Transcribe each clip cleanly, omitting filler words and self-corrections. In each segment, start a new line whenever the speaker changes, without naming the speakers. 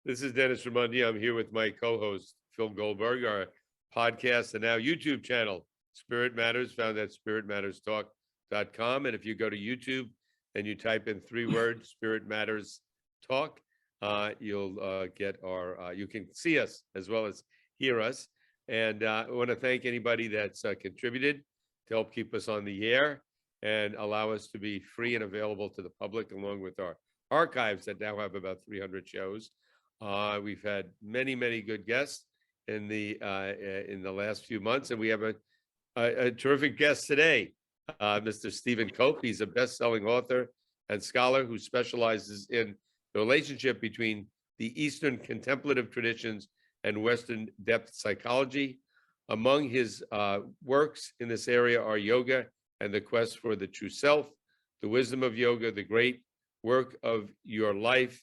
This is Dennis Raimondi. I'm here with my co-host, Phil Goldberg. Our podcast and now YouTube channel, Spirit Matters, found at spiritmatterstalk.com. And if you go to YouTube and you type in 3 words, Spirit Matters Talk, you'll get our, you can see us as well as hear us. And I want to thank anybody that's contributed to help keep us on the air and allow us to be free and available to the public, along with our archives that now have about 300 shows. We've had many good guests in the last few months, and we have a terrific guest today, Mr. Stephen Cope. He's a best-selling author and scholar who specializes in the relationship between the Eastern contemplative traditions and Western depth psychology. Among his works in this area are Yoga and the Quest for the True Self, The Wisdom of Yoga, The Great Work of Your Life,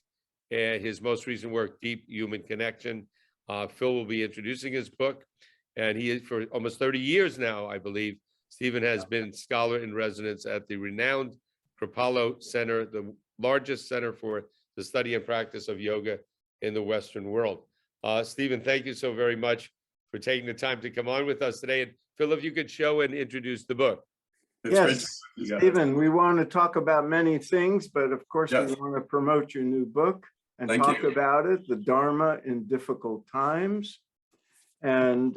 and his most recent work, Deep Human Connection. Phil will be introducing his book, and he is, for almost 30 years now, I believe, Stephen has been scholar in residence at the renowned Kripalu Center, the largest center for the study and practice of yoga in the Western world. Stephen, thank you so very much for taking the time to come on with us today. And Phil, if you could show and introduce the book.
Yes, Stephen, we want to talk about many things, but of course,
Yes.
we want to promote your new book and
Thank
talk
you.
about it, The Dharma in Difficult Times. And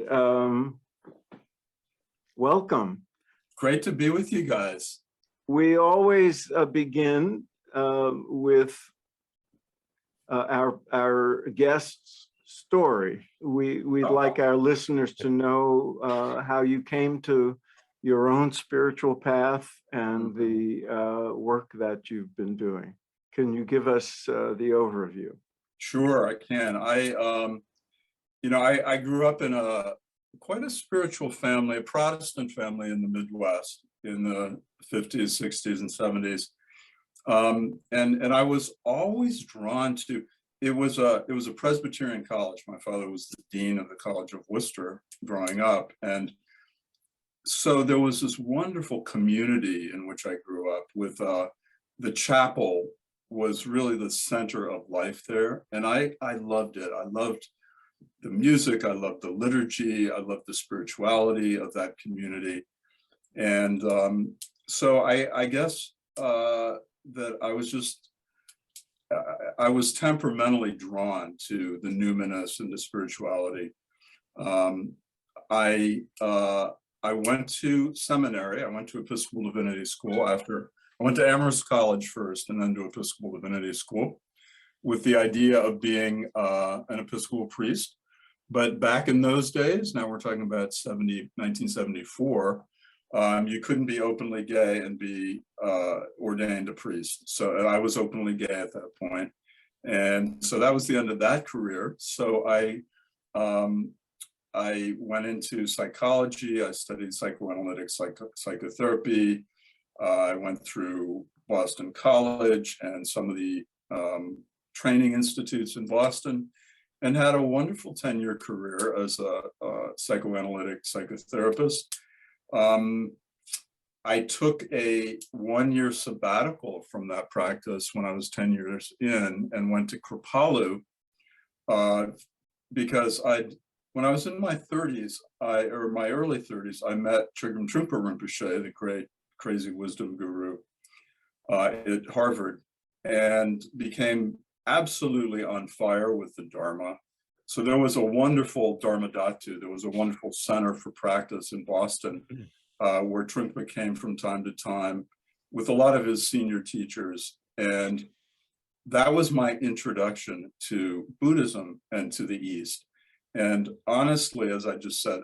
welcome.
Great to be with you guys.
We always begin with our guest's story. We'd like our listeners to know how you came to your own spiritual path and the work that you've been doing. Can you give us the overview?
Sure, I can. I grew up in quite a spiritual family, a Protestant family in the Midwest in the 50s, 60s, and 70s. And I was always drawn to, it was a Presbyterian college. My father was the dean of the College of Worcester growing up. And so there was this wonderful community in which I grew up with the chapel was really the center of life there. And I loved it. I loved the music. I loved the liturgy. I loved the spirituality of that community. And so I guess that I was temperamentally drawn to the numinous and the spirituality. I went to seminary. I went to Episcopal Divinity School after. I went to Amherst College first and then to Episcopal Divinity School with the idea of being an Episcopal priest. But back in those days, now we're talking about 1974, you couldn't be openly gay and be ordained a priest. So I was openly gay at that point. And so that was the end of that career. So I went into psychology. I studied psychoanalytic psychotherapy. I went through Boston College and some of the training institutes in Boston and had a wonderful 10-year career as a psychoanalytic psychotherapist. I took a 1-year sabbatical from that practice when I was 10 years in and went to Kripalu because when I was in my 30s, or my early 30s, I met Chogyam Trungpa Rinpoche, the great crazy wisdom guru at Harvard, and became absolutely on fire with the Dharma. So there was a wonderful Dharma Dhatu. There was a wonderful center for practice in Boston where Trungpa came from time to time with a lot of his senior teachers. And that was my introduction to Buddhism and to the East. And honestly, as I just said,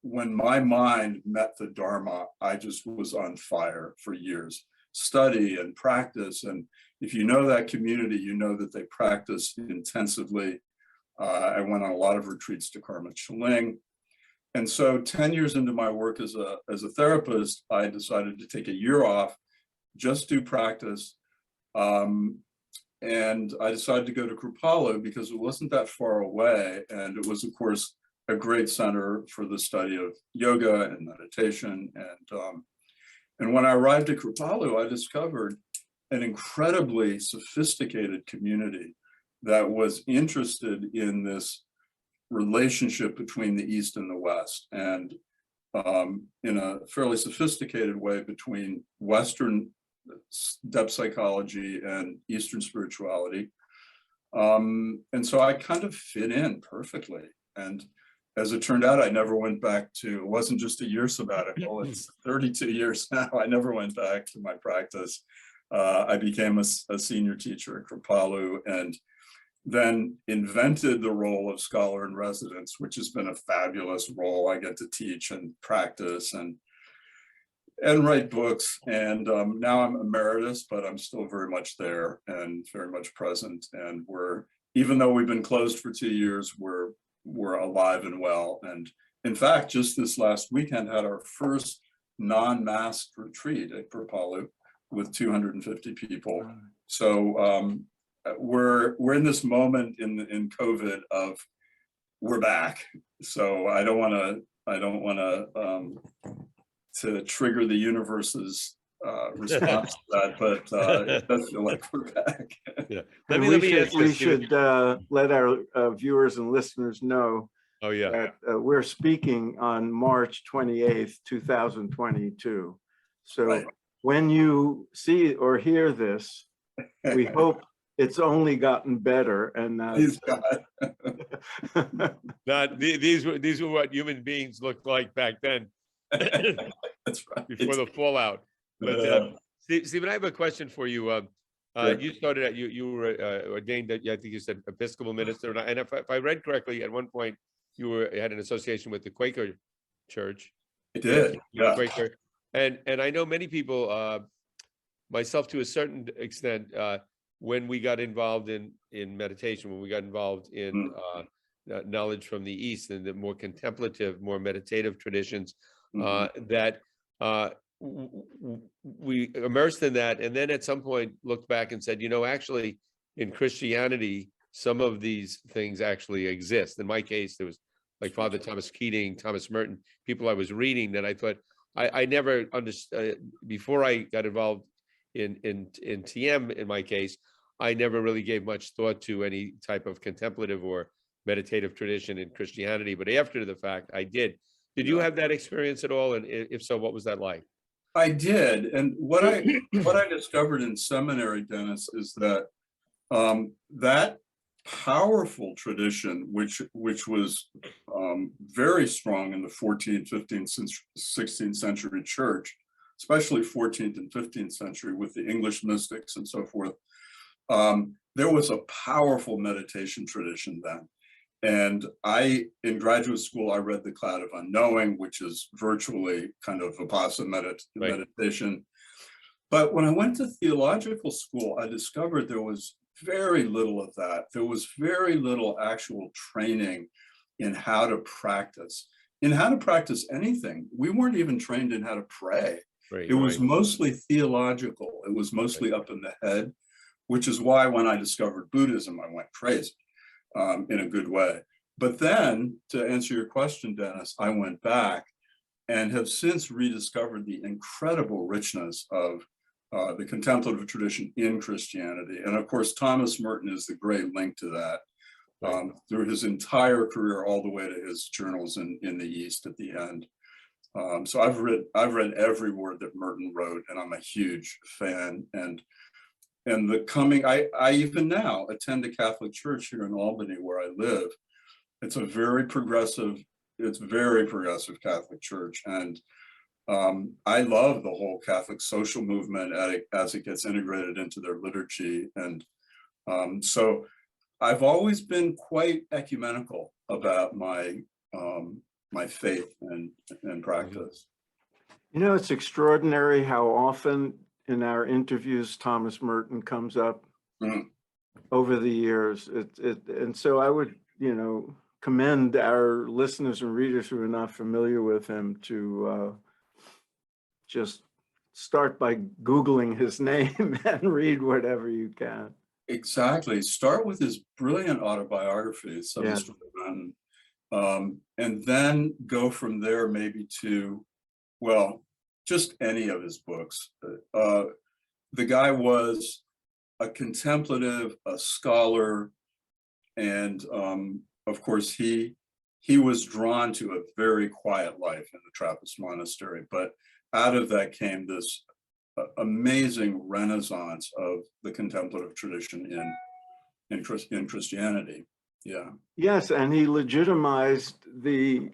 when my mind met the Dharma, I just was on fire for years. Study and practice. And if you know that community, you know that they practice intensively. I went on a lot of retreats to Karma Chiling. And so 10 years into my work as a therapist, I decided to take a year off, just do practice. And I decided to go to Kripalu because it wasn't that far away. And it was, of course, a great center for the study of yoga and meditation. And when I arrived at Kripalu, I discovered an incredibly sophisticated community that was interested in this relationship between the East and the West, and in a fairly sophisticated way between Western depth psychology and Eastern spirituality. And so I kind of fit in perfectly. And as it turned out, I never went back to, it wasn't just a year sabbatical, it's 32 years now. I never went back to my practice. I became a senior teacher at Kripalu, and then invented the role of scholar in residence, which has been a fabulous role. I get to teach and practice and write books. And now I'm emeritus, but I'm still very much there and very much present. And even though we've been closed for 2 years, we're alive and well. And in fact, just this last weekend had our first non-masked retreat at Kripalu with 250 people. So we're in this moment in COVID of we're back. So I don't want to trigger the universe's response to that, but it does feel like we're back.
Yeah.
We should let our viewers and listeners know that we're speaking on March 28th, 2022. So
Right.
When you see or hear this, we hope it's only gotten better, and
Please God.
these were what human beings looked like back then.
That's right.
Before the fallout. But Stephen, I have a question for you.
Sure.
You started at you were ordained, I think you said Episcopal minister, and if I read correctly, at one point you had an association with the Quaker Church.
I did. Yeah.
Quaker, and I know many people, myself to a certain extent, when we got involved in meditation, when we got involved in knowledge from the East and the more contemplative, more meditative traditions, that we immersed in that, and then at some point looked back and said, actually in Christianity, some of these things actually exist. In my case, there was like Father Thomas Keating, Thomas Merton, people I was reading that I thought I never understood before I got involved in TM. In my case, I never really gave much thought to any type of contemplative or meditative tradition in Christianity, but after the fact, I did. Did you have that experience at all? And if so, what was that like?
I did. And what I discovered in seminary, Dennis, is that that powerful tradition, which was very strong in the 14th, 15th, 16th century church, especially 14th and 15th century with the English mystics and so forth, there was a powerful meditation tradition then. And in graduate school, I read The Cloud of Unknowing, which is virtually kind of Vipassana meditation. But when I went to theological school, I discovered there was very little of that. There was very little actual training in how to practice anything. We weren't even trained in how to pray. It was mostly theological. It was mostly up in the head, which is why when I discovered Buddhism, I went crazy. In a good way. But then, to answer your question, Dennis, I went back and have since rediscovered the incredible richness of the contemplative tradition in Christianity. And of course, Thomas Merton is the great link to that through his entire career, all the way to his journals in the East at the end. So I've read every word that Merton wrote, and I'm a huge fan. And I even now attend a Catholic church here in Albany where I live. It's a very progressive Catholic church. And I love the whole Catholic social movement as it gets integrated into their liturgy. And so I've always been quite ecumenical about my faith and practice.
It's extraordinary how often in our interviews, Thomas Merton comes up over the years. And so I would, commend our listeners and readers who are not familiar with him to just start by Googling his name and read whatever you can.
Exactly. Start with his brilliant autobiography, and then go from there maybe to, just any of his books. The guy was a contemplative, a scholar, And of course, he was drawn to a very quiet life in the Trappist monastery, but out of that came this amazing renaissance of the contemplative tradition in Christianity. Yeah.
Yes, and he legitimized the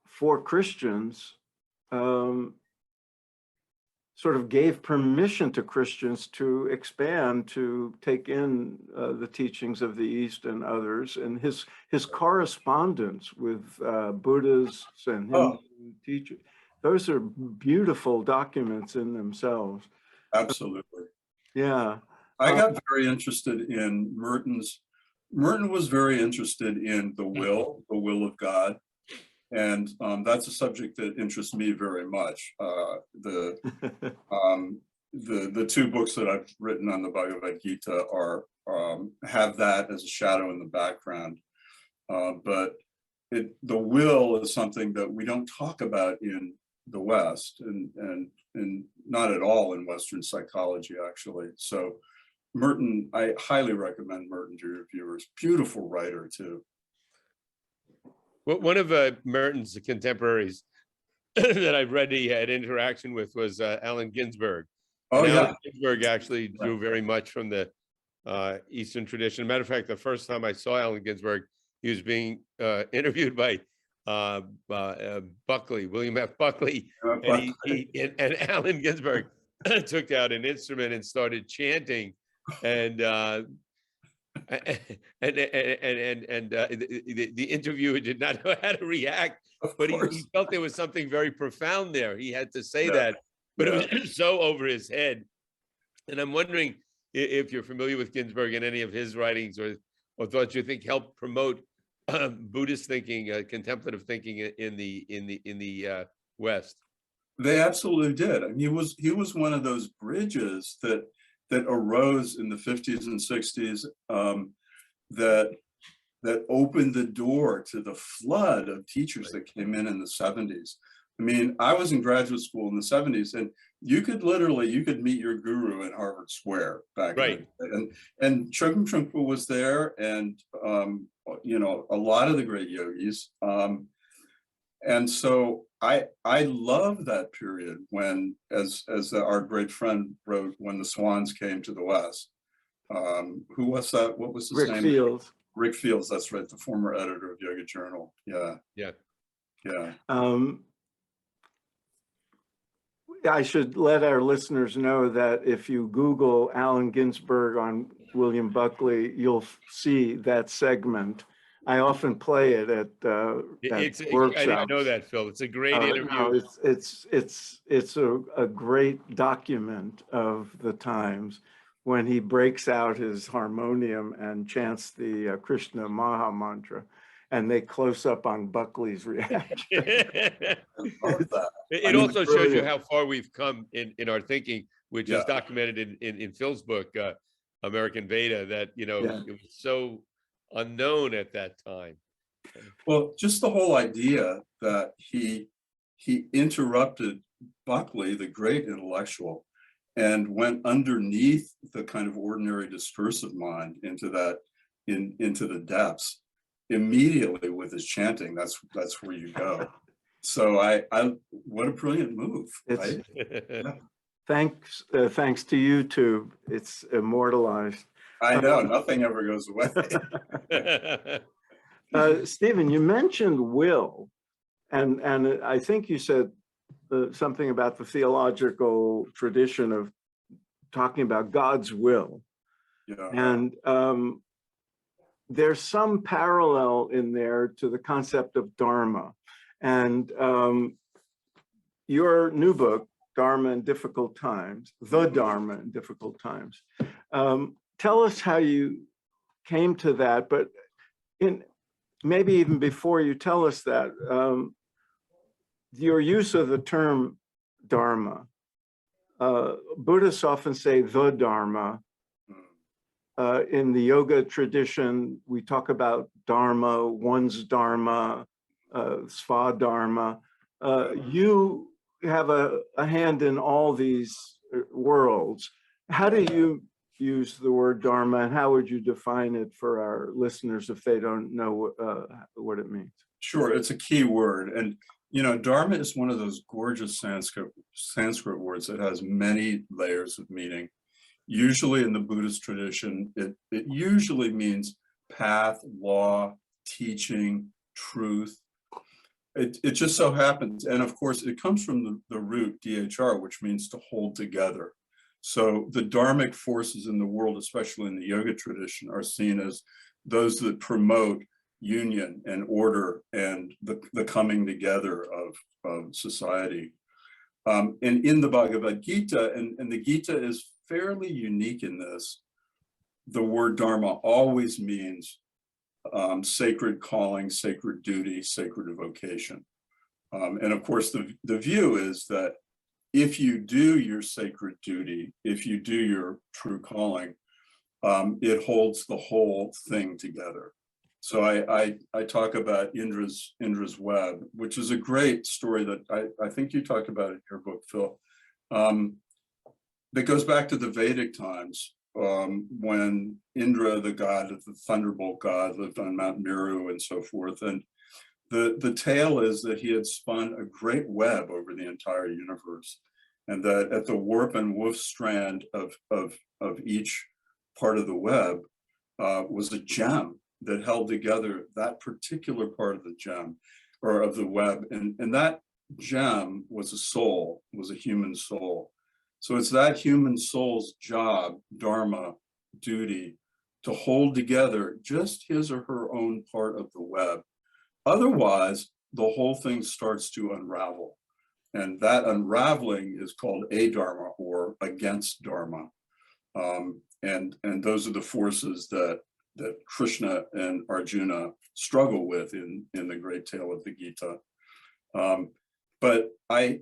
for Christians, sort of gave permission to Christians to expand, to take in the teachings of the East and others, and his correspondence with Buddhists and Hindu teachers. Those are beautiful documents in themselves.
Absolutely.
Yeah.
I got very interested in Merton was very interested in the will of God. And that's a subject that interests me very much. The two books that I've written on the Bhagavad Gita are have that as a shadow in the background. But the will is something that we don't talk about in the West, and not at all in Western psychology, actually. So Merton, I highly recommend Merton to your viewers. Beautiful writer too.
Well, one of Merton's contemporaries that I've read he had interaction with was Allen Ginsberg.
Oh,
and
yeah.
Allen Ginsberg actually drew very much from the Eastern tradition. Matter of fact, the first time I saw Allen Ginsberg, he was being interviewed by Buckley, William F. Buckley, and Allen Ginsberg took out an instrument and started chanting, and the interviewer did not know how to react, but he felt there was something very profound there. He had to say that, but it was so over his head. And I'm wondering if you're familiar with Ginsberg and any of his writings or thoughts you think helped promote Buddhist thinking, contemplative thinking in the West.
They absolutely did. I mean, he was one of those bridges that arose in the 50s and 60s that opened the door to the flood of teachers that came in the 70s. I mean, I was in graduate school in the 70s, and you could meet your guru in Harvard Square back then. And Chogyam Trungpa was there, and you know, a lot of the great yogis. And so I love that period when, as our great friend wrote, when the swans came to the West. Who was that? What was his name?
Rick Fields.
Rick Fields, that's right, the former editor of Yoga Journal. Yeah.
I should let our listeners know that if you Google Allen Ginsberg on William Buckley, you'll see that segment. I often play it at workshops.
I didn't know that, Phil. It's a great interview.
No, it's a great document of the times when he breaks out his harmonium and chants the Krishna Maha Mantra, and they close up on Buckley's reaction.
It also shows you how far we've come in our thinking, which is documented in Phil's book, American Veda, that, you know, it was so unknown at that time.
Well, just the whole idea that he interrupted Buckley, the great intellectual, and went underneath the kind of ordinary discursive mind into the depths immediately with his chanting. That's where you go. So what a brilliant move. Right?
Thanks to YouTube, it's immortalized.
I know, nothing ever goes away.
Stephen, you mentioned will, and I think you said something about the theological tradition of talking about God's will. And there's some parallel in there to the concept of Dharma. And your new book, Dharma in Difficult Times, The Dharma in Difficult Times. Tell us how you came to that, but maybe even before you tell us that, your use of the term Dharma. Buddhists often say the Dharma. In the yoga tradition, we talk about Dharma, one's Dharma, Sva-Dharma. You have a hand in all these worlds. How do you use the word Dharma, and how would you define it for our listeners if they don't know what it means?
Sure, it's a key word. And, you know, Dharma is one of those gorgeous Sanskrit words that has many layers of meaning. Usually in the Buddhist tradition, it usually means path, law, teaching, truth. It just so happens, and of course, it comes from the root DHR, which means to hold together. So the dharmic forces in the world, especially in the yoga tradition, are seen as those that promote union and order and the coming together of society. And in the Bhagavad Gita, and the Gita is fairly unique in this, the word Dharma always means sacred calling, sacred duty, sacred vocation. And of course, the view is that if you do your sacred duty, if you do your true calling, it holds the whole thing together. So I talk about Indra's web, which is a great story that I think you talked about in your book, Phil, that goes back to the Vedic times, when Indra, the god of the thunderbolt god, lived on Mount Meru and so forth. And the tale is that he had spun a great web over the entire universe, and that at the warp and woof strand of each part of the web was a gem that held together that particular part of the gem or of the web. And that gem was a soul, was a human soul. So it's that human soul's job, dharma, duty, to hold together just his or her own part of the web. Otherwise, the whole thing starts to unravel. And that unraveling is called adharma, or against dharma. And those are the forces that Krishna and Arjuna struggle with in the great tale of the Gita. But I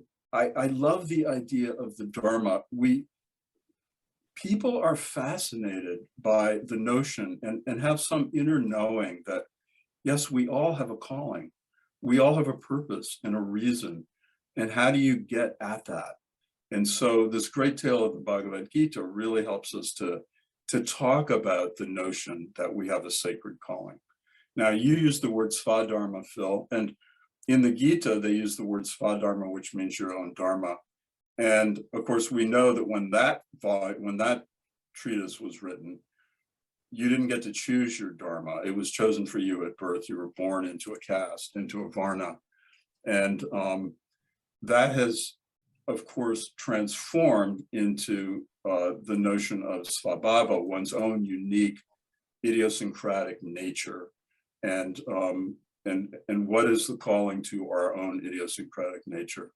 love the idea of the Dharma. People are fascinated by the notion and have some inner knowing that, yes, we all have a calling. We all have a purpose and a reason. And how do you get at that? And so this great tale of the Bhagavad Gita really helps us to talk about the notion that we have a sacred calling. Now, you use the word svadharma, Phil, and in the Gita, they use the word svadharma, which means your own dharma. And of course, we know that when that treatise was written, you didn't get to choose your dharma. It was chosen for you at birth. You were born into a caste, into a varna. And that has, of course, transformed into the notion of svabhava, one's own unique idiosyncratic nature. And what is the calling to our own idiosyncratic nature?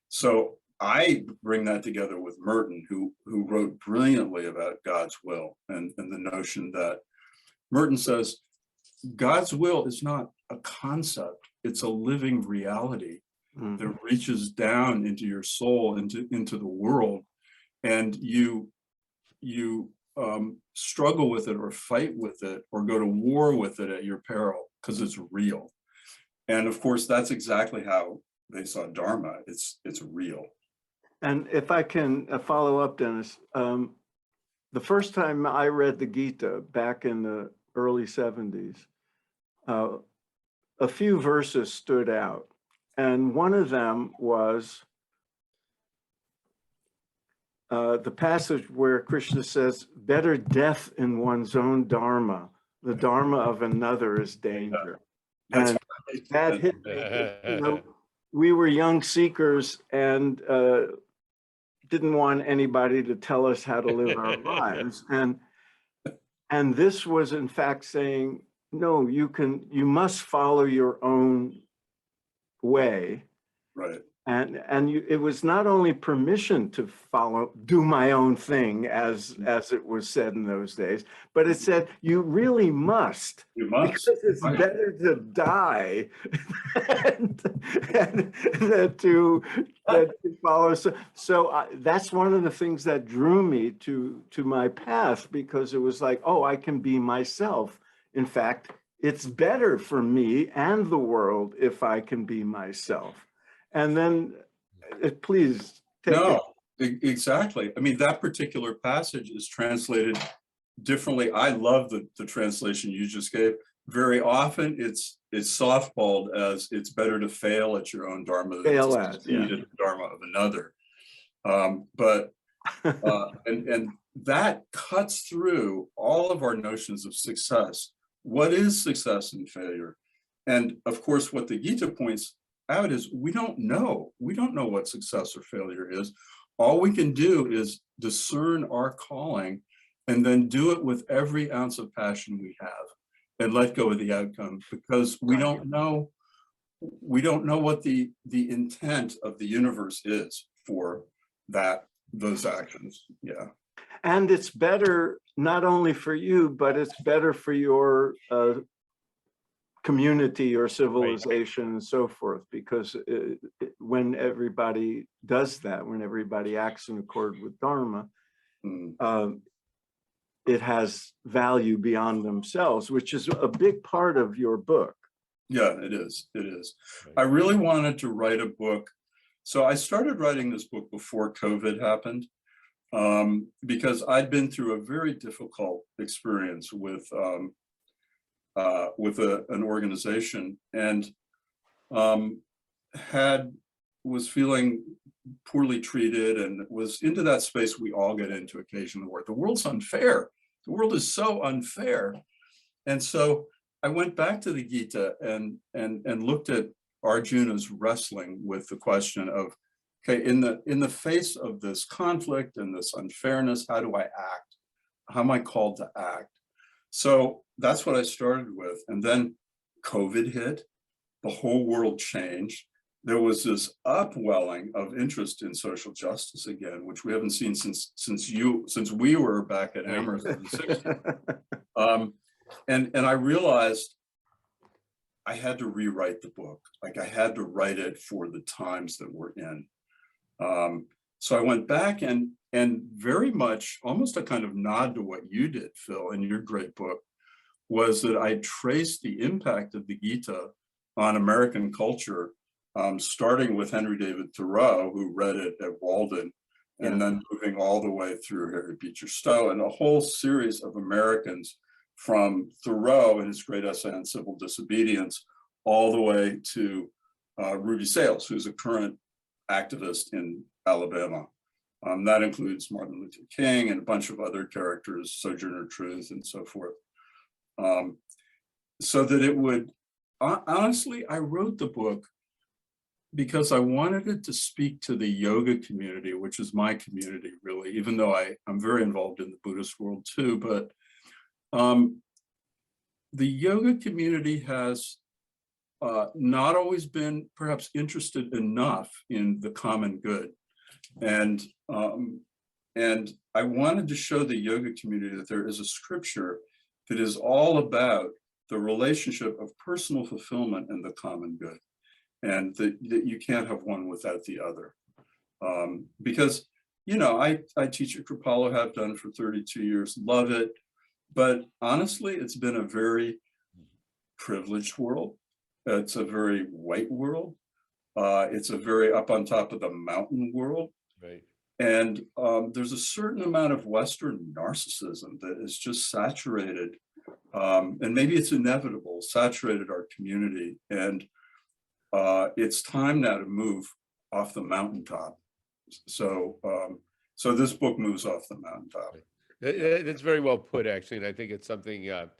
So I bring that together with Merton, who wrote brilliantly about God's will, and the notion that Merton says, God's will is not a concept, it's a living reality that reaches down into your soul, into the world, and you struggle with it or fight with it or go to war with it at your peril because it's real. And of course, that's exactly how they saw Dharma. It's real.
And if I can follow up, Dennis, the first time I read the Gita back in the early 70s, a few verses stood out. And one of them was the passage where Krishna says, better death in one's own dharma. The dharma of another is danger.
That's
And that hit me. You know, we were young seekers and didn't want anybody to tell us how to live our lives. And this was in fact saying, no, you must follow your own way.
right.
And it was not only permission to do my own thing, as it was said in those days, but it said you really must.
You must.
Because it's better to die than to follow. So that's one of the things that drew me to my path, because it was like, oh, I can be myself. In fact, it's better for me and the world if I can be myself. And then, please take it.
Exactly. I mean, that particular passage is translated differently. I love the translation you just gave. Very often it's softballed as it's better to fail at your own Dharma than
Fail
to
at,
succeed
yeah.
at the Dharma of another. And that cuts through all of our notions of success. What is success and failure? And of course, what the Gita points out is we don't know. We don't know what success or failure is. All we can do is discern our calling and then do it with every ounce of passion we have and let go of the outcome, because we don't know what the intent of the universe is for those actions. Yeah.
And it's better not only for you, but it's better for your community or civilization and so forth, because when everybody does that, when everybody acts in accord with Dharma, it has value beyond themselves, which is a big part of your book.
Yeah, it is. It is. I really wanted to write a book. So I started writing this book before COVID happened, because I'd been through a very difficult experience with an organization, and was feeling poorly treated, and was into that space we all get into occasionally, where the world's unfair. The world is so unfair. And so I went back to the Gita and looked at Arjuna's wrestling with the question of, okay, in the face of this conflict and this unfairness, how do I act? How am I called to act? So that's what I started with. And then COVID hit, the whole world changed. There was this upwelling of interest in social justice again, which we haven't seen since we were back at Amherst in the 60s. And I realized I had to rewrite the book. Like, I had to write it for the times that we're in. So I went back and very much, almost a kind of nod to what you did, Phil, in your great book, was that I traced the impact of the Gita on American culture, starting with Henry David Thoreau, who read it at Walden, and then moving all the way through Harry Beecher Stowe, and a whole series of Americans, from Thoreau and his great essay on civil disobedience, all the way to Rudy Sales, who's a current activist in Alabama. That includes Martin Luther King and a bunch of other characters, Sojourner Truth and so forth. So that it would, honestly, I wrote the book because I wanted it to speak to the yoga community, which is my community, really, even though I'm very involved in the Buddhist world too. But the yoga community has not always been perhaps interested enough in the common good. And I wanted to show the yoga community that there is a scripture that is all about the relationship of personal fulfillment and the common good, and that you can't have one without the other. Because, I teach at Kripalu, have done for 32 years, love it. But honestly, it's been a very privileged world. It's a very white world. It's a very up on top of the mountain world.
Right.
And there's a certain amount of Western narcissism that is just saturated, and maybe it's inevitable, saturated our community. And it's time now to move off the mountaintop. So this book moves off the mountaintop.
That's very well put, actually, and I think it's something that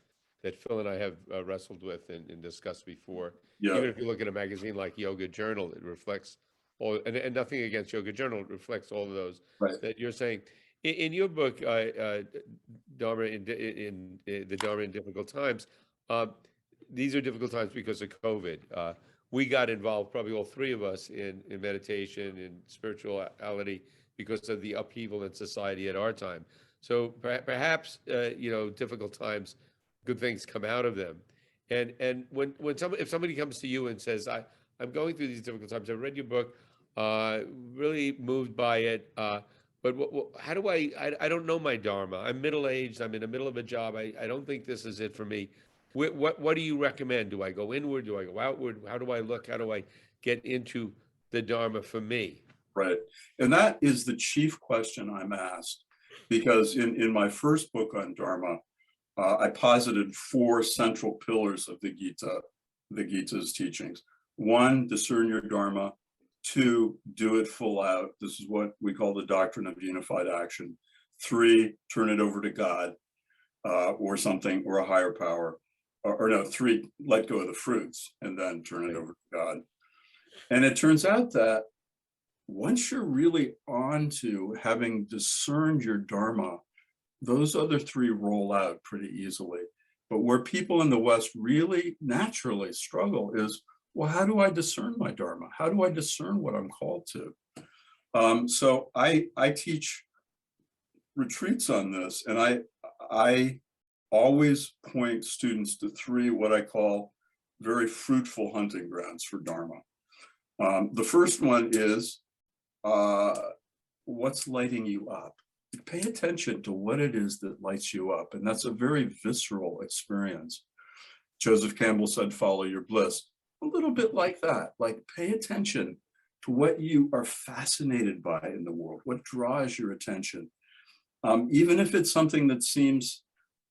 Phil and I have wrestled with and discussed before.
Yeah.
Even if you look at a magazine like Yoga Journal, it reflects all, and nothing against Yoga Journal, it reflects all of those that you're saying. In your book, Dharma in the Dharma in Difficult Times, these are difficult times because of COVID. We got involved, probably all three of us, in meditation and spirituality because of the upheaval in society at our time. So perhaps difficult times, good things come out of them. And if somebody comes to you and says, I'm going through these difficult times, I read your book, really moved by it, but how do I don't know my Dharma. I'm middle-aged, I'm in the middle of a job, I don't think this is it for me. What do you recommend? Do I go inward? Do I go outward? How do I look? How do I get into the Dharma for me?
right? And that is the chief question I'm asked, because in my first book on Dharma, I posited 4 central pillars of the Gita's teachings. 1, discern your Dharma. 2, do it full out. This is what we call the doctrine of unified action. 3, turn it over to God or something, or a higher power. Or no, 3, let go of the fruits and then turn it over to God. And it turns out that once you're really on to having discerned your Dharma, those other 3 roll out pretty easily. But where people in the West really naturally struggle is, well, how do I discern my Dharma? How do I discern what I'm called to? So I teach retreats on this, and I always point students to 3 what I call very fruitful hunting grounds for Dharma. The first one is what's lighting you up. Pay attention to what it is that lights you up, and that's a very visceral experience. Joseph Campbell said, follow your bliss. A little bit like that, like pay attention to what you are fascinated by in the world, what draws your attention. Even if it's something that seems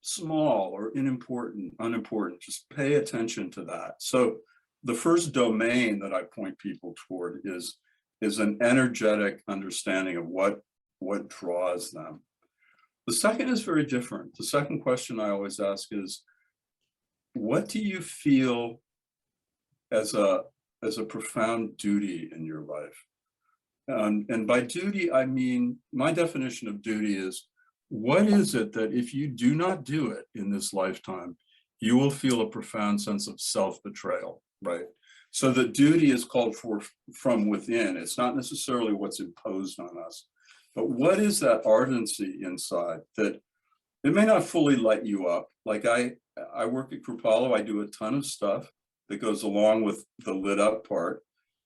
small or unimportant, just pay attention to that. So the first domain that I point people toward is an energetic understanding of what draws them. The second is very different. The second question I always ask is, what do you feel as a profound duty in your life? And by duty, I mean, my definition of duty is, what is it that if you do not do it in this lifetime, you will feel a profound sense of self-betrayal, right? So the duty is called for from within. It's not necessarily what's imposed on us, but what is that ardency inside that it may not fully light you up? Like I work at Kripalu, I do a ton of stuff that goes along with the lit up part.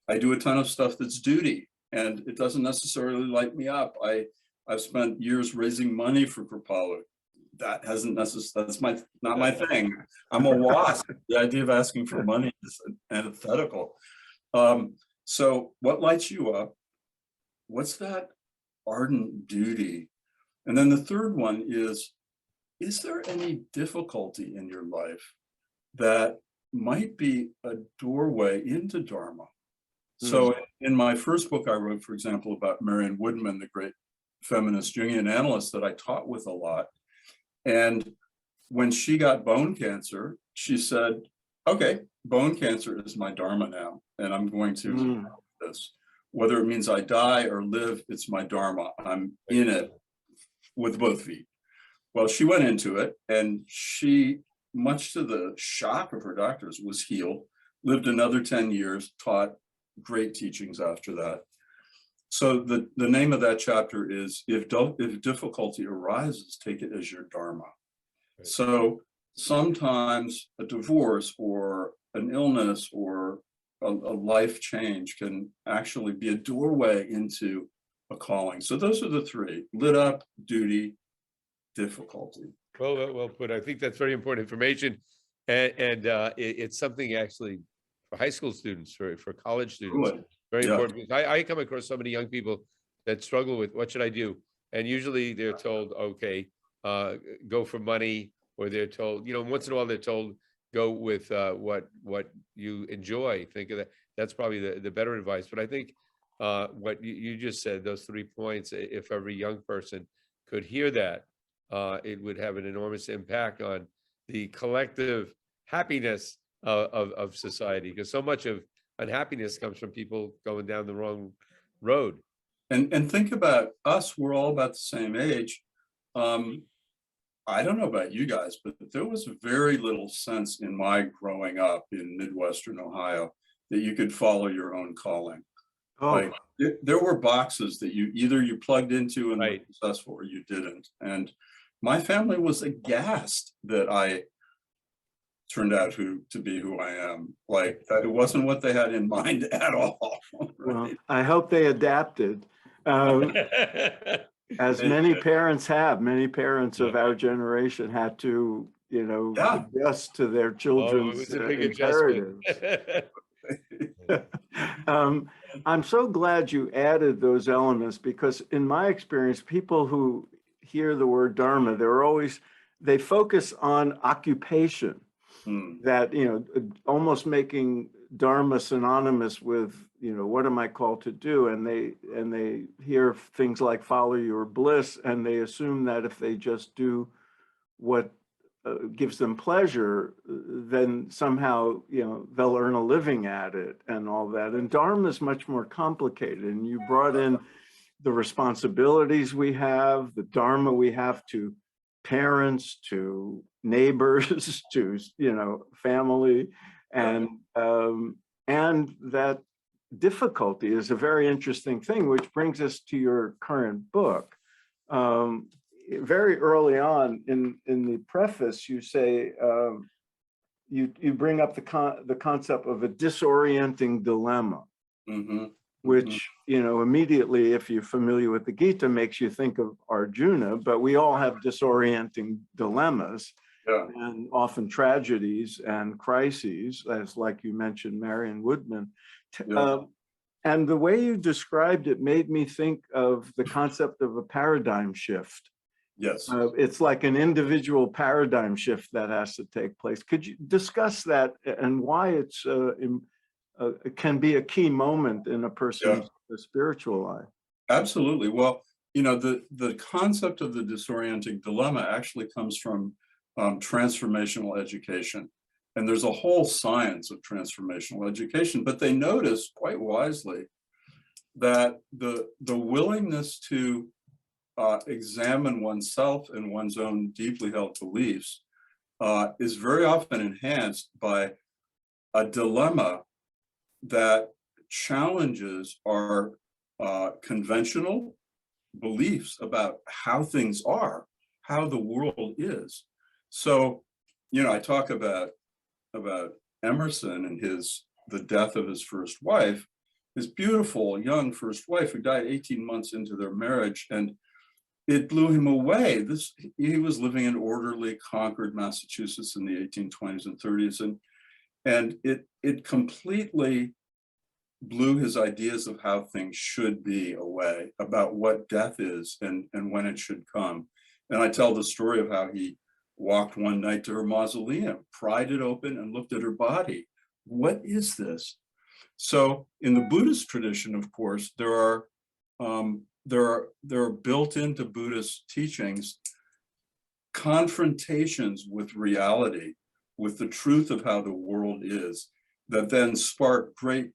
I do a ton of stuff that's duty, and it doesn't necessarily light me up. I've spent years raising money for Kripalu. That hasn't necessarily, that's not my thing. I'm a wasp. The idea of asking for money is antithetical. So what lights you up? What's that ardent duty? And then the third one is there any difficulty in your life that might be a doorway into Dharma? So in my first book I wrote, for example, about Marion Woodman, the great feminist Jungian analyst that I taught with a lot. And when she got bone cancer, she said, okay, bone cancer is my Dharma now, and I'm going to do this. Whether it means I die or live, it's my Dharma. I'm in it with both feet. Well, she went into it, and she, much to the shock of her doctors, was healed, lived another 10 years, taught great teachings after that. So the name of that chapter is, if difficulty arises, take it as your Dharma. Right. So sometimes a divorce or an illness or a life change can actually be a doorway into a calling. So those are the 3: lit up, duty, difficulty.
Well put. I think that's very important information. And it's something actually for high school students, for college students. Good. Very important, because I come across so many young people that struggle with, what should I do? And usually they're told, okay, go for money, or they're told, once in a while they're told, go with what you enjoy. Think of that. That's probably the better advice. But I think what you just said, those 3 points, if every young person could hear that, it would have an enormous impact on the collective happiness of society, because so much of unhappiness comes from people going down the wrong road.
And think about us, we're all about the same age. I don't know about you guys, but there was very little sense in my growing up in Midwestern Ohio that you could follow your own calling. Oh. Like there were boxes that you plugged into and were successful, or you didn't. And my family was aghast that I turned out to be who I am. Like, it wasn't what they had in mind at all. Right?
Well, I hope they adapted. As many parents have. Many parents of our generation had to, adjust to their children's imperatives. I'm so glad you added those elements, because in my experience, people who hear the word Dharma, they focus on occupation, that, almost making Dharma synonymous with, what am I called to do? And they hear things like follow your bliss, and they assume that if they just do what gives them pleasure, then somehow, they'll earn a living at it and all that. And Dharma is much more complicated. And you brought in the responsibilities we have, the Dharma we have to parents, to neighbors, to, family, and that difficulty is a very interesting thing, which brings us to your current book. Very early on in the preface, you say, you bring up the concept of a disorienting dilemma, which, immediately, if you're familiar with the Gita, makes you think of Arjuna, but we all have disorienting dilemmas, and often tragedies and crises, as like you mentioned, Marion Woodman. And the way you described it made me think of the concept of a paradigm shift.
Yes.
It's like an individual paradigm shift that has to take place. Could you discuss that and why it can be a key moment in a person's spiritual life?
Absolutely. Well, the concept of the disorienting dilemma actually comes from transformational education. And there's a whole science of transformational education, but they noticed quite wisely that the willingness to examine oneself and one's own deeply held beliefs is very often enhanced by a dilemma that challenges our conventional beliefs about how things are, how the world is. So, I talk about Emerson and the death of his first wife, his beautiful young first wife who died 18 months into their marriage, and it blew him away. He was living in orderly Concord, Massachusetts in the 1820s and 30s, and it completely blew his ideas of how things should be away, about what death is and when it should come. And I tell the story of how he walked one night to her mausoleum, pried it open and looked at her body. What is this? So in the Buddhist tradition, of course, there are built into Buddhist teachings confrontations with reality, with the truth of how the world is, that then spark great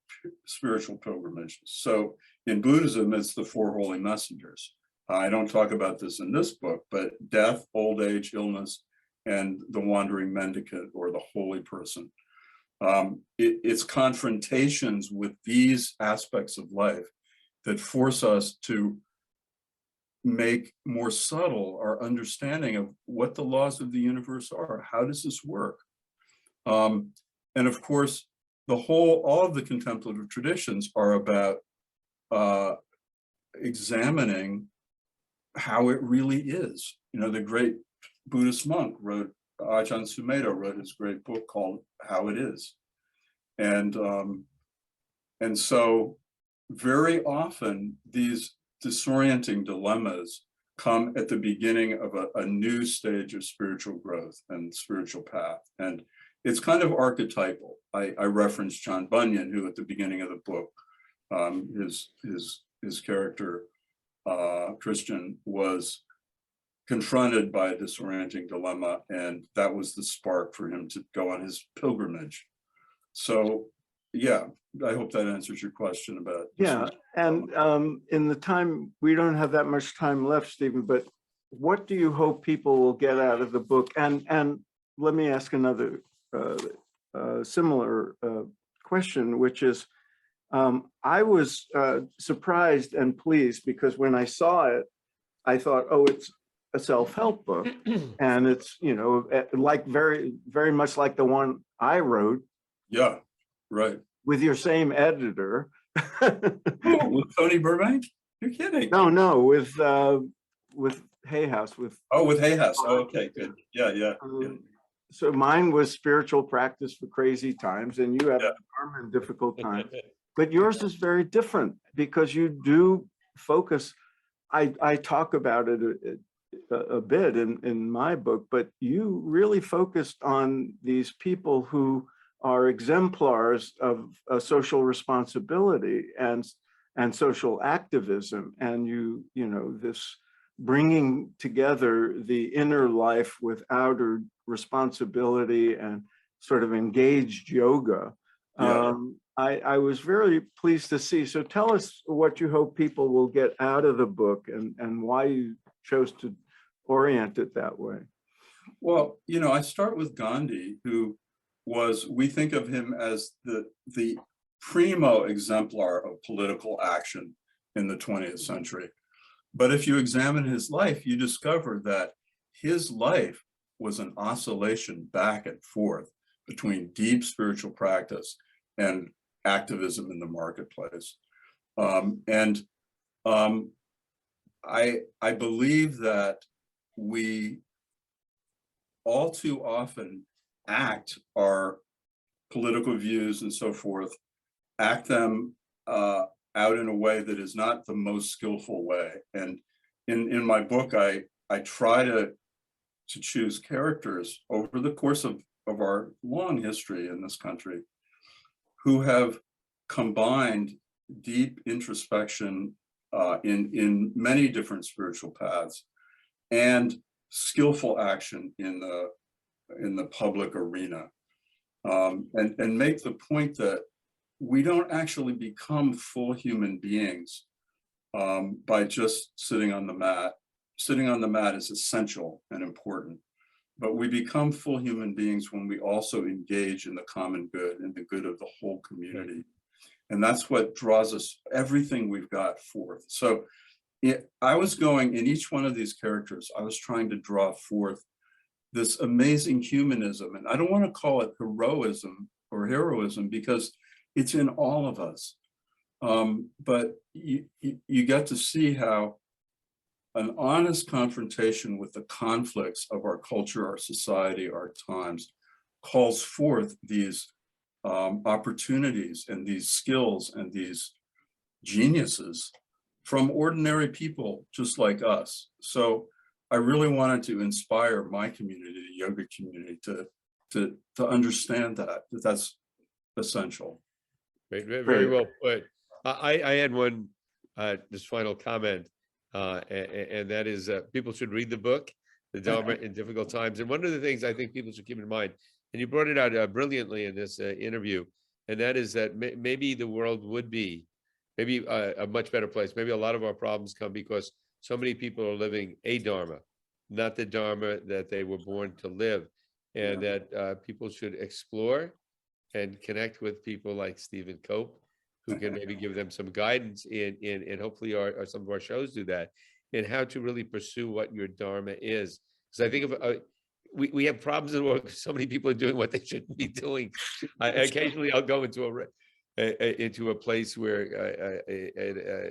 spiritual pilgrimages. So in Buddhism, it's the four holy messengers. I don't talk about this in this book, but death, old age, illness, and the wandering mendicant or the holy person. It's confrontations with these aspects of life that force us to make more subtle our understanding of what the laws of the universe are. How does this work? And of course, all of the contemplative traditions are about examining how it really is. The great Buddhist monk Ajahn Sumedho wrote his great book called How It Is. And so very often these disorienting dilemmas come at the beginning of a new stage of spiritual growth and spiritual path. And it's kind of archetypal. I referenced John Bunyan, who at the beginning of the book, his character, Christian, was confronted by a disorienting dilemma, and that was the spark for him to go on his pilgrimage. So yeah, I hope that answers your question about.
Yeah, and in the time, we don't have that much time left, Stephen, but what do you hope people will get out of the book? And let me ask another similar question, which is, I was surprised and pleased because when I saw it, I thought, oh, it's a self-help book, and it's like very much like the one I wrote.
Yeah, right.
With your same editor.
Oh, with Tony Burbank? You're kidding?
No, with Hay House. With
Hay House. Oh, okay, good. Yeah.
So mine was Spiritual Practice for Crazy Times, and you have Dharma in Difficult Times. but yours is very different because you do focus. I talk about it a bit in my book, but you really focused on these people who are exemplars of social responsibility and social activism, and you know, this bringing together the inner life with outer responsibility and sort of engaged yoga.
Yeah.
I was very pleased to see. So tell us what you hope people will get out of the book and why you chose to orient it that way.
Well, you know, I start with Gandhi, who was, we think of him as the primo exemplar of political action in the 20th century. But if you examine his life, you discover that his life was an oscillation back and forth between deep spiritual practice and activism in the marketplace. I believe that we all too often act our political views and so forth, act them out in a way that is not the most skillful way. And in my book, I try to choose characters over the course of our long history in this country who have combined deep introspection in many different spiritual paths and skillful action in the public arena, and make the point that we don't actually become full human beings by just sitting on the mat. Sitting on the mat is essential and important, but we become full human beings when we also engage in the common good and the good of the whole community. And that's what draws us, everything we've got forth. So I was going, in each one of these characters, I was trying to draw forth this amazing humanism. And I don't want to call it heroism or heroism because it's in all of us. But you get to see how an honest confrontation with the conflicts of our culture, our society, our times, calls forth these opportunities and these skills and these geniuses from ordinary people just like us. So I really wanted to inspire my community, the yoga community, to understand that that's essential.
Very well put. I had one just final comment, and that is people should read the book, The Dharma in Difficult Times. And one of the things I think people should keep in mind, and you brought it out brilliantly in this interview, and that is that maybe the world would be maybe a much better place. Maybe a lot of our problems come because so many people are living a Dharma, not the Dharma that they were born to live, and that people should explore and connect with people like Stephen Cope, who can maybe give them some guidance and hopefully some of our shows do that, in how to really pursue what your Dharma is. Because I think of we have problems in the world because so many people are doing what they shouldn't be doing. Occasionally I'll go into a place where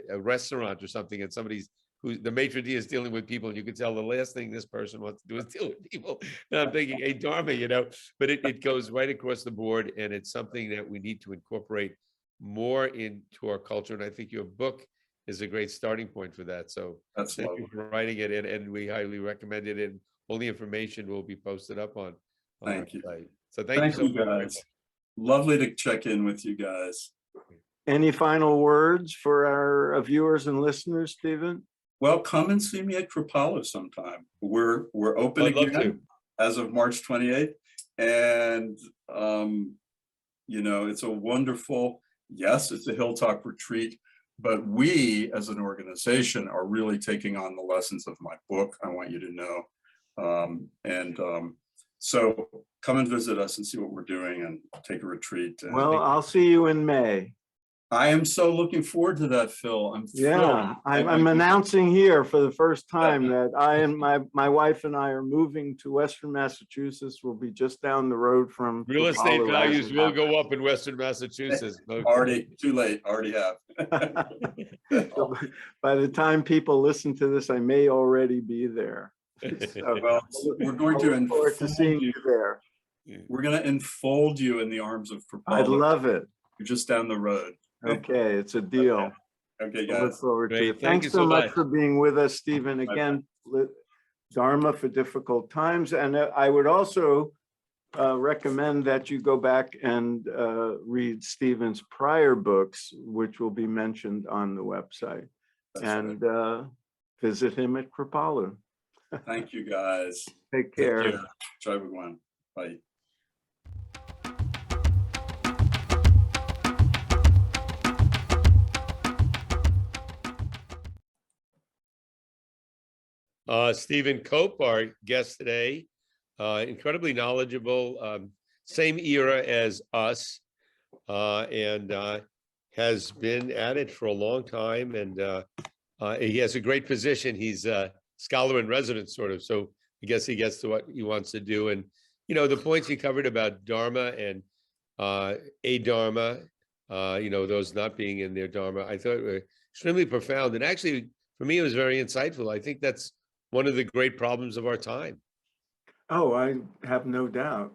a restaurant or something, and somebody's the maitre d' is dealing with people, and you can tell the last thing this person wants to do is deal with people. And I'm thinking, hey, Dharma, but it goes right across the board, and it's something that we need to incorporate more into our culture. And I think your book is a great starting point for that. So thank you for writing it, and we highly recommend it. And all the information will be posted up on our site. So thank you so much, guys.
Lovely to check in with you guys.
Any final words for our viewers and listeners, Stephen?
Well, come and see me at Kripalu sometime. We're open again as of March 28th. And, it's a wonderful, yes, it's a Hilltop retreat, but we as an organization are really taking on the lessons of my book. I want you to know. So come and visit us and see what we're doing and take a retreat.
Well, I'll see you in May.
I am so looking forward to that, Phil. I'm thrilled.
I'm announcing here for the first time that I and my wife and I are moving to Western Massachusetts. We'll be just down the road from
real estate values will go up in Western Massachusetts.
Already too late. Already have.
So by the time people listen to this, I may already be there. So,
well, we're going to
enfold seeing you there.
We're going to enfold you in the arms of Kripalu.
I'd love it.
You're just down the road.
Okay, it's a deal.
Okay,
I look
guys.
forward to
Great.
it.
Thank
Thanks
you
so
so
much
much.
for being with us, Stephen. Again, Dharma for Difficult Times. And I would also recommend that you go back and read Stephen's prior books, which will be mentioned on the website,
That's
and
right.
visit him at Kripalu.
Thank you, guys.
Take
Take
care.
care. Try everyone. Bye.
Stephen Cope, our guest today, incredibly knowledgeable, same era as us, and has been at it for a long time. And he has a great position. He's a scholar in residence, sort of. So I guess he gets to what he wants to do. And, the points he covered about Dharma and a-Dharma, those not being in their Dharma, I thought were extremely profound. And actually, for me, it was very insightful. I think that's one of the great problems of our time.
Oh, I have no doubt,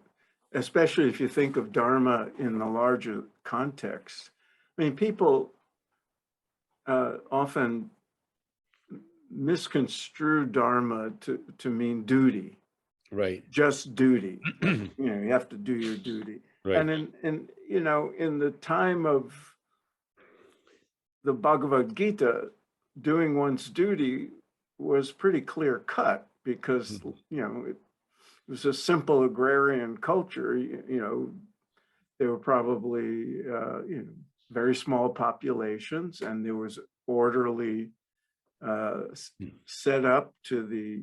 especially if you think of Dharma in the larger context. I mean, people often misconstrue Dharma to mean duty,
Right.
just duty. You have to do your duty.
Right.
And in the time of the Bhagavad Gita, doing one's duty was pretty clear cut because, it was a simple agrarian culture. They were probably, very small populations, and there was orderly set up to the,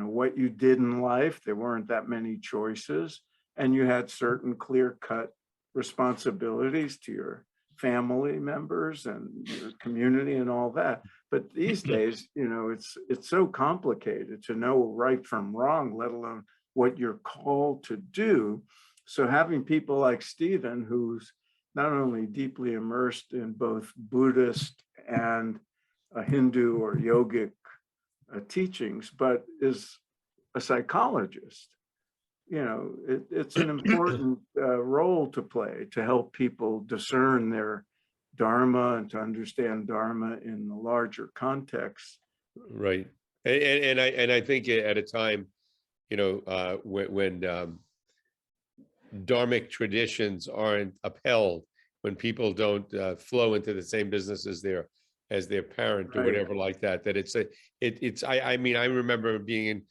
what you did in life. There weren't that many choices, and you had certain clear-cut responsibilities to your family members and your community and all that. But these days, it's so complicated to know right from wrong, let alone what you're called to do. So having people like Stephen, who's not only deeply immersed in both Buddhist and Hindu or yogic teachings, but is a psychologist, it's an important role to play to help people discern their Dharma and to understand Dharma in the larger context.
Right. And I think at a time, when dharmic traditions aren't upheld, when people don't flow into the same business as their parent or
Right.
whatever like that, I mean, I remember being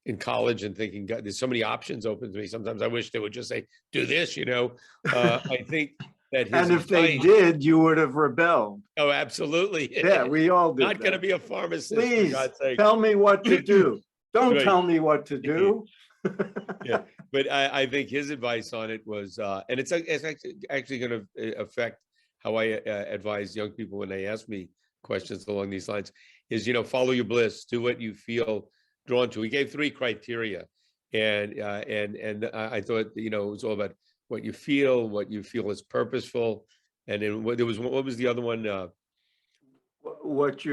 in college and thinking, God, there's so many options open to me. Sometimes I wish they would just say, do this, I think that his
And if they
advice-
did, you would have rebelled.
Oh, absolutely.
Yeah, we all did.
Not going to
that.
be a pharmacist,
Please
for God's sake.
tell me what to do. Don't
Right.
tell me what to do.
Yeah, but I think his advice on it was, and it's actually going to affect how I advise young people when they ask me questions along these lines, is, follow your bliss, do what you feel drawn to. He gave 3 criteria, and I thought, it was all about what you feel is purposeful, and then what was the other one?
What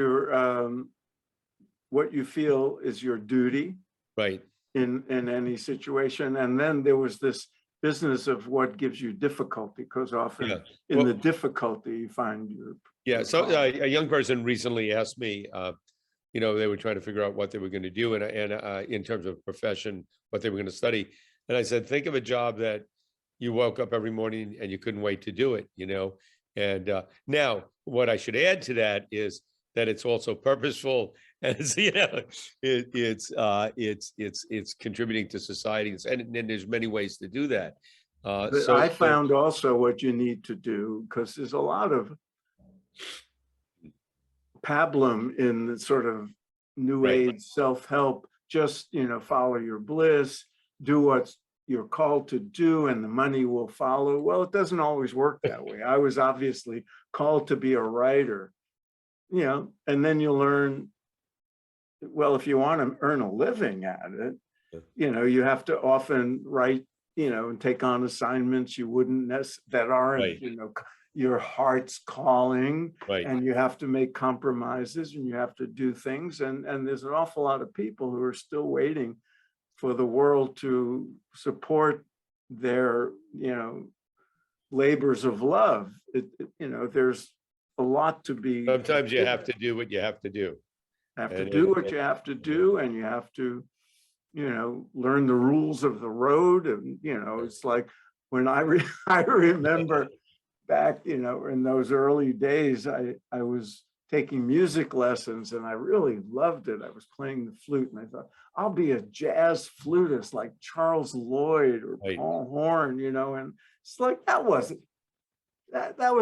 you feel is your duty.
Right.
In any situation. And then there was this business of what gives you difficulty, because often in the difficulty you find your
so a young person recently asked me, they were trying to figure out what they were going to do, and in terms of profession, what they were going to study. And I said, think of a job that you woke up every morning and you couldn't wait to do it, and now what I should add to that is that it's also purposeful, and it's contributing to society, and there's many ways to do that.
I found also what you need to do, because there's a lot of pablum in the sort of new age self-help. Just follow your bliss, do what you're called to do, and the money will follow. Well, it doesn't always work that way. I was obviously called to be a writer, and then you learn, well, if you want to earn a living at it, you have to often write, and take on assignments you wouldn't that aren't, your heart's calling, and you have to make compromises, and you have to do things. And there's an awful lot of people who are still waiting for the world to support their, labors of love. There's a lot to be.
Sometimes you have to do what you have to do.
Have to
And
do what you have to do, and you have to, learn the rules of the road. And, it's like when I remember back, in those early days, I was taking music lessons and I really loved it. I was playing the flute and I thought, I'll be a jazz flutist like Charles Lloyd or
Right.
Paul Horn, and it's like, that was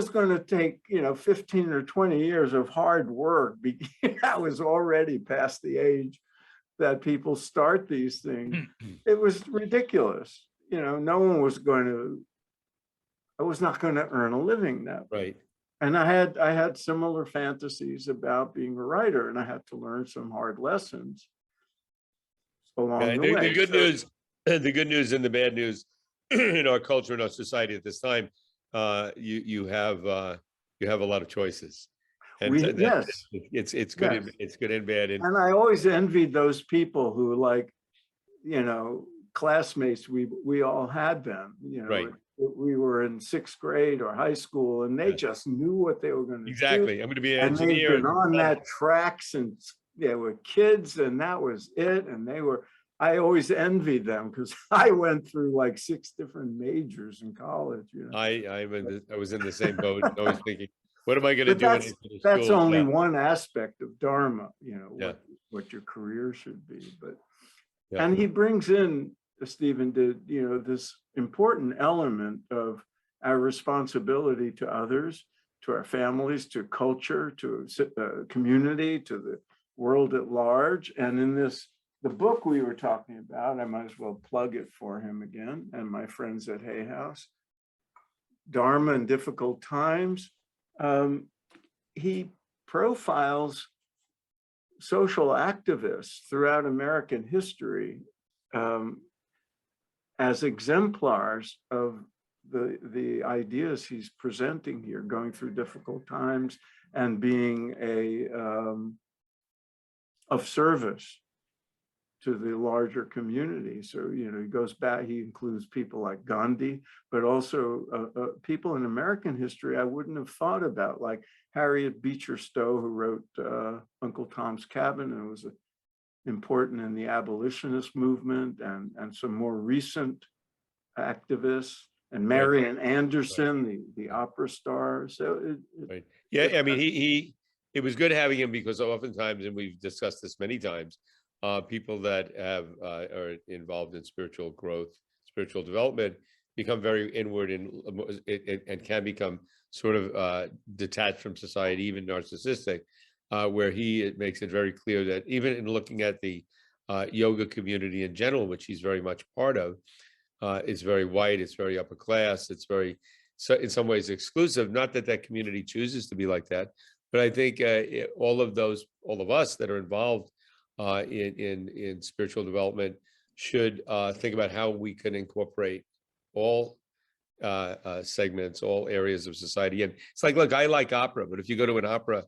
going to take, 15 or 20 years of hard work. I was already past the age that people start these things. It was ridiculous. No one was I was not going to earn a living that way.
Right.
And I had similar fantasies about being a writer, and I had to learn some hard lessons along the way.
The good news, the good news and the bad news in our culture and our society at this time, you have a lot of choices. And
Yes,
it's good.
yes.
It's good and bad.
And I always envied those people who, like, classmates, we all had them,
Right.
We were in 6th grade or high school, and they just knew what they were going to do.
Exactly. I'm going to be an
And they'd
engineer.
been on that track since they were kids, and that was it. And I always envied them because I went through like 6 different majors in college.
I was in the same boat, always thinking, what am I going to
But
do? When I finish
that's
school?
only
Yeah.
one aspect of Dharma,
Yeah.
what your career should be. But
Yeah.
and he brings in, Stephen did, this important element of our responsibility to others, to our families, to culture, to community, to the world at large. And in the book we were talking about, I might as well plug it for him again and my friends at Hay House, Dharma in Difficult Times. He profiles social activists throughout American history as exemplars of the ideas he's presenting here, going through difficult times and being of service to the larger community. So, he goes back, he includes people like Gandhi, but also people in American history I wouldn't have thought about, like Harriet Beecher Stowe, who wrote Uncle Tom's Cabin, and was important in the abolitionist movement, and some more recent activists, and Marian Anderson, the opera star. So
Right. Yeah, I mean, it was good having him because oftentimes, and we've discussed this many times, people that are involved in spiritual growth, spiritual development, become very inward and can become sort of detached from society, even narcissistic, where it makes it very clear that even in looking at the yoga community in general, which he's very much part of, it's very white, it's very upper class, it's very, so in some ways exclusive. Not that that community chooses to be like that, but I think all of us that are involved in spiritual development should think about how we can incorporate all segments, all areas of society. And it's like, look, I like opera, but if you go to an opera,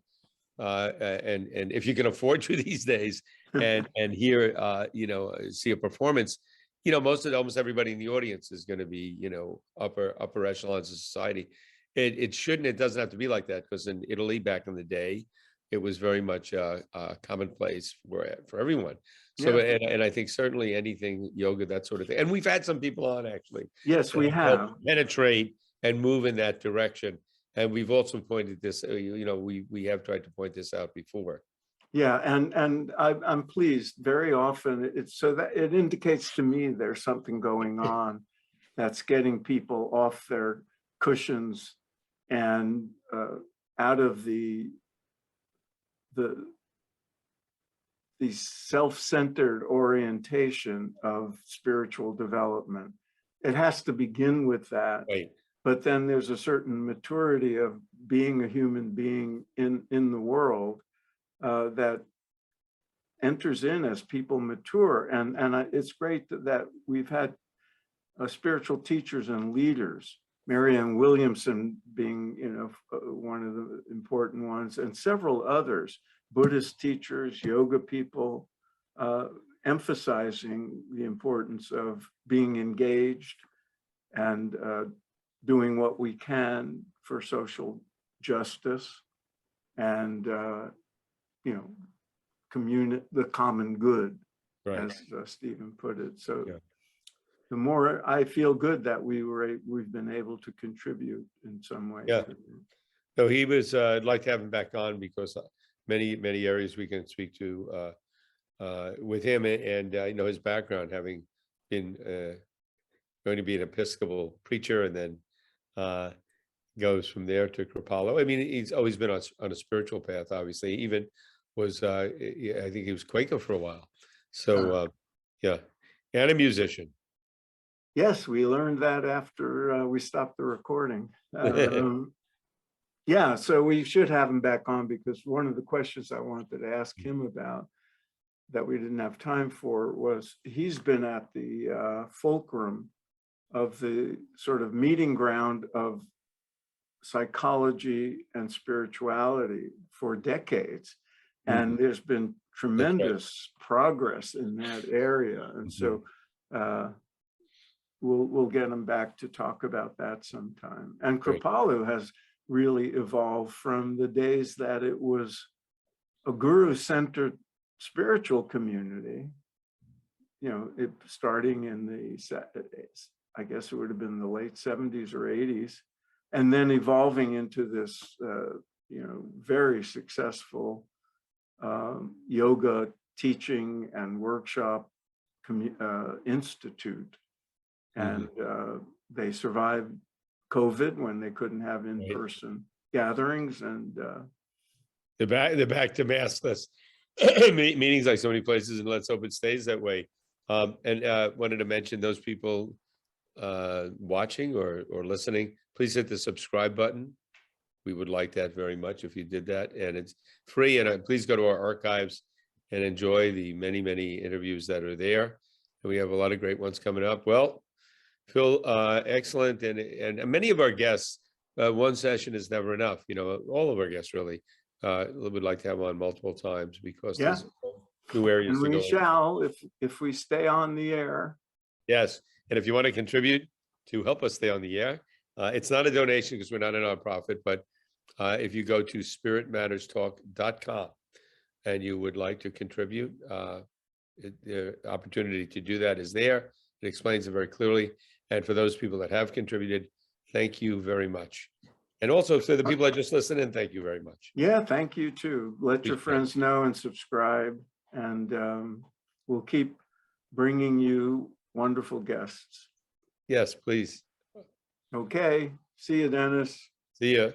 and if you can afford to these days, and hear see a performance, almost everybody in the audience is going to be upper echelons of society. It doesn't have to be like that, because in Italy back in the day, it was very much a commonplace for everyone. So,
Yeah.
and I think certainly anything yoga, that sort of thing. And we've had some people on actually.
Yes, we have.
Penetrate and move in that direction. And we've also pointed this, we have tried to point this out before.
Yeah, and I'm pleased. Very often it's so that it indicates to me there's something going on that's getting people off their cushions and out of the self-centered orientation of spiritual development. It has to begin with that.
Right.
But then there's a certain maturity of being a human being in the world that enters in as people mature. And it's great that we've had spiritual teachers and leaders, Marianne Williamson being, one of the important ones, and several others, Buddhist teachers, yoga people, emphasizing the importance of being engaged and doing what we can for social justice. and, you know, the common good,
Right.
as Stephen put it. So
Yeah.
the more I feel good that we've been able to contribute in some way.
Yeah. So he was, I'd like to have him back on because many areas we can speak to with him, and you know, his background, having been going to be an Episcopal preacher, and then goes from there to Kripalu. I mean, he's always been on a spiritual path, obviously. He even was, I think he was Quaker for a while. So yeah, and a musician.
Yes, we learned that after we stopped the recording. Yeah, so we should have him back on, because one of the questions I wanted to ask him about that we didn't have time for was, he's been at the fulcrum of the sort of meeting ground of psychology and spirituality for decades. And there's been tremendous progress in that area. And so we'll get him back to talk about that sometime. And
Great.
Kripalu has really evolved from the days that it was a guru-centered spiritual community, you know, it starting in the, I guess it would have been the late 70s or 80s, and then evolving into this, you know, very successful yoga teaching and workshop institute. And they survived COVID when they couldn't have in-person gatherings, and
they're back to maskless meetings like so many places, and let's hope it stays that way. And wanted to mention those people watching or listening, please hit the subscribe button. We would like that very much if you did that, and it's free. And please go to our archives and enjoy the many interviews that are there. And we have a lot of great ones coming up. Well, Phil, excellent, and many of our guests, one session is never enough. You know, all of our guests really would like to have on multiple times, because there's new areas
and
to go.
we shall, if we stay on the air.
Yes, and if you want to contribute to help us stay on the air, it's not a donation because we're not a nonprofit, but if you go to spiritmatterstalk.com and you would like to contribute, the opportunity to do that is there. It explains it very clearly. And for those people that have contributed, thank you very much. And also for the people that just listen in, thank you very much.
Yeah, thank you too. Let your friends know and subscribe, and we'll keep bringing you wonderful guests.
Yes, please.
Okay, see you, Dennis.
See ya.